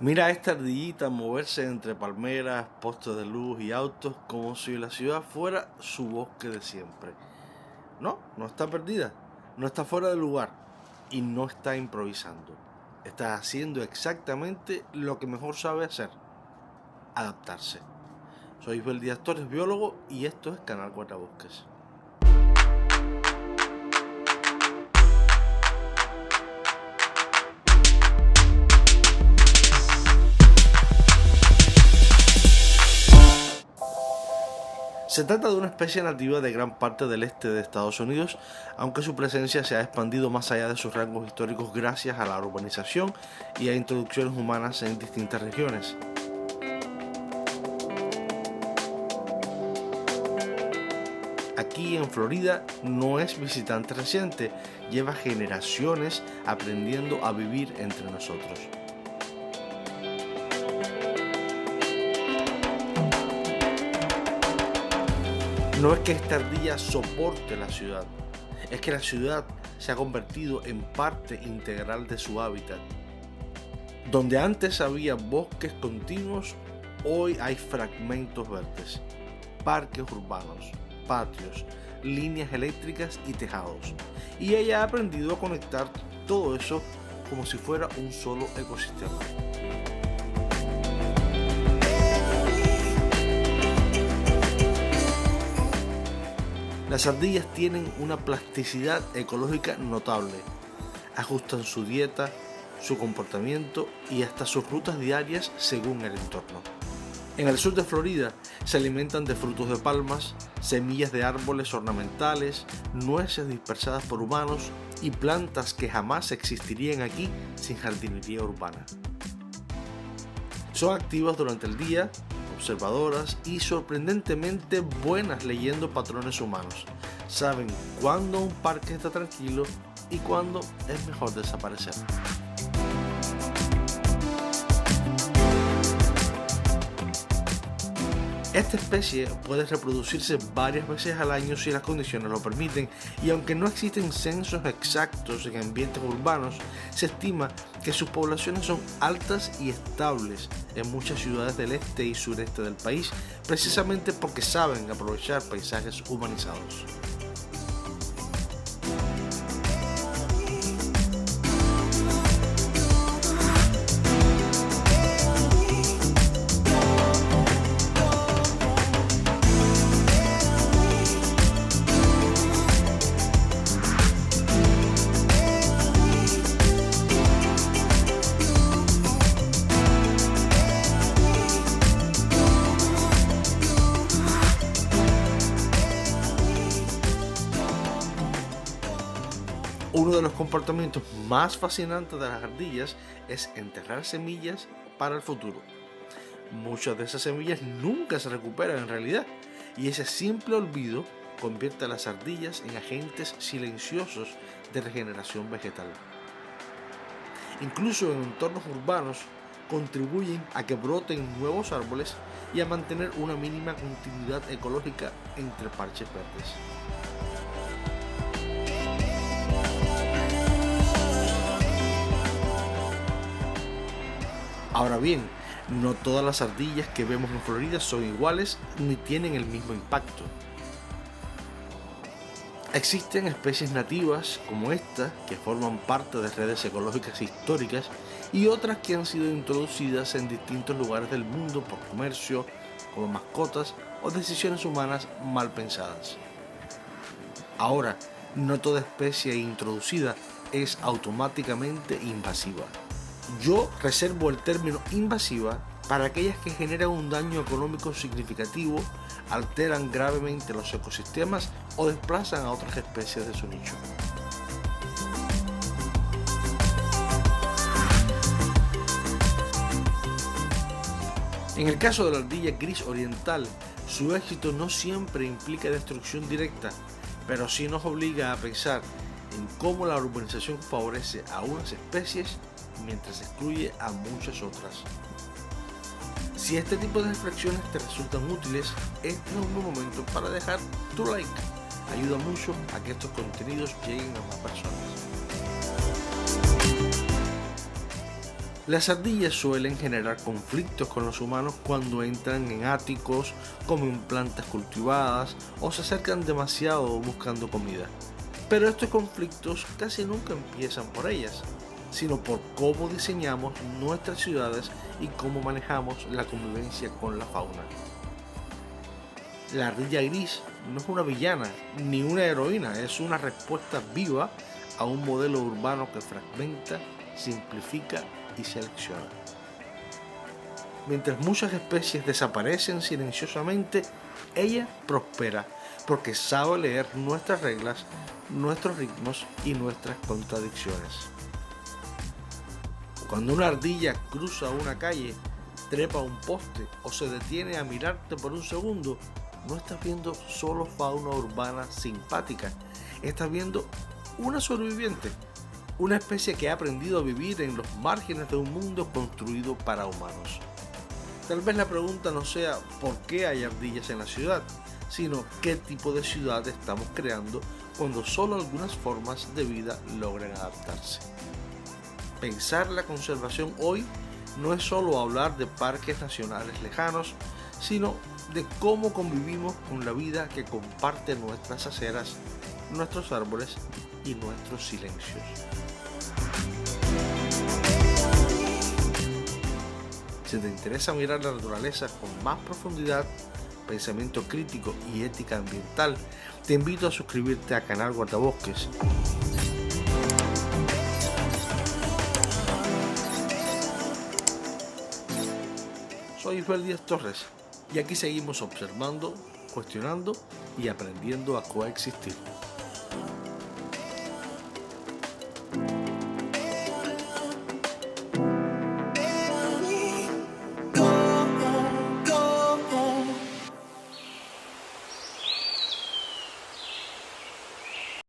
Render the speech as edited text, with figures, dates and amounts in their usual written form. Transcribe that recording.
Mira a esta ardillita moverse entre palmeras, postes de luz y autos como si la ciudad fuera su bosque de siempre. No, no está perdida, no está fuera de lugar y no está improvisando. Está haciendo exactamente lo que mejor sabe hacer: adaptarse. Soy Isbel Díaz Torres, biólogo, y esto es Canal Guardabosques. Se trata de una especie nativa de gran parte del este de Estados Unidos, aunque su presencia se ha expandido más allá de sus rangos históricos gracias a la urbanización y a introducciones humanas en distintas regiones. Aquí en Florida no es visitante reciente, lleva generaciones aprendiendo a vivir entre nosotros. No es que esta ardilla soporte la ciudad, es que la ciudad se ha convertido en parte integral de su hábitat. Donde antes había bosques continuos, hoy hay fragmentos verdes, parques urbanos, patios, líneas eléctricas y tejados. Y ella ha aprendido a conectar todo eso como si fuera un solo ecosistema. Las ardillas tienen una plasticidad ecológica notable. Ajustan su dieta, su comportamiento y hasta sus rutas diarias según el entorno. En el sur de Florida se alimentan de frutos de palmas, semillas de árboles ornamentales, nueces dispersadas por humanos y plantas que jamás existirían aquí sin jardinería urbana. Son activas durante el día, observadoras y sorprendentemente buenas leyendo patrones humanos. Saben cuándo un parque está tranquilo y cuándo es mejor desaparecer. Esta especie puede reproducirse varias veces al año si las condiciones lo permiten, y aunque no existen censos exactos en ambientes urbanos, se estima que sus poblaciones son altas y estables en muchas ciudades del este y sureste del país, precisamente porque saben aprovechar paisajes humanizados. Uno de los comportamientos más fascinantes de las ardillas es enterrar semillas para el futuro. Muchas de esas semillas nunca se recuperan en realidad, y ese simple olvido convierte a las ardillas en agentes silenciosos de regeneración vegetal. Incluso en entornos urbanos contribuyen a que broten nuevos árboles y a mantener una mínima continuidad ecológica entre parches verdes. Ahora bien, no todas las ardillas que vemos en Florida son iguales ni tienen el mismo impacto. Existen especies nativas como esta que forman parte de redes ecológicas históricas y otras que han sido introducidas en distintos lugares del mundo por comercio, como mascotas o decisiones humanas mal pensadas. Ahora, no toda especie introducida es automáticamente invasiva. Yo reservo el término invasiva para aquellas que generan un daño económico significativo, alteran gravemente los ecosistemas o desplazan a otras especies de su nicho. En el caso de la ardilla gris oriental, su éxito no siempre implica destrucción directa, pero sí nos obliga a pensar en cómo la urbanización favorece a unas especies mientras excluye a muchas otras. Si este tipo de reflexiones te resultan útiles, este es un buen momento para dejar tu like. Ayuda mucho a que estos contenidos lleguen a más personas. Las ardillas suelen generar conflictos con los humanos cuando entran en áticos, comen plantas cultivadas o se acercan demasiado buscando comida. Pero estos conflictos casi nunca empiezan por ellas, sino por cómo diseñamos nuestras ciudades y cómo manejamos la convivencia con la fauna. La ardilla gris no es una villana ni una heroína, es una respuesta viva a un modelo urbano que fragmenta, simplifica y selecciona. Mientras muchas especies desaparecen silenciosamente, ella prospera porque sabe leer nuestras reglas, nuestros ritmos y nuestras contradicciones. Cuando una ardilla cruza una calle, trepa un poste o se detiene a mirarte por un segundo, no estás viendo solo fauna urbana simpática, estás viendo una sobreviviente, una especie que ha aprendido a vivir en los márgenes de un mundo construido para humanos. Tal vez la pregunta no sea por qué hay ardillas en la ciudad, sino qué tipo de ciudad estamos creando cuando solo algunas formas de vida logran adaptarse. Pensar la conservación hoy no es solo hablar de parques nacionales lejanos, sino de cómo convivimos con la vida que comparte nuestras aceras, nuestros árboles y nuestros silencios. Si te interesa mirar la naturaleza con más profundidad, pensamiento crítico y ética ambiental, te invito a suscribirte a Canal Guardabosques. Soy Isabel Díaz Torres y aquí seguimos observando, cuestionando y aprendiendo a coexistir.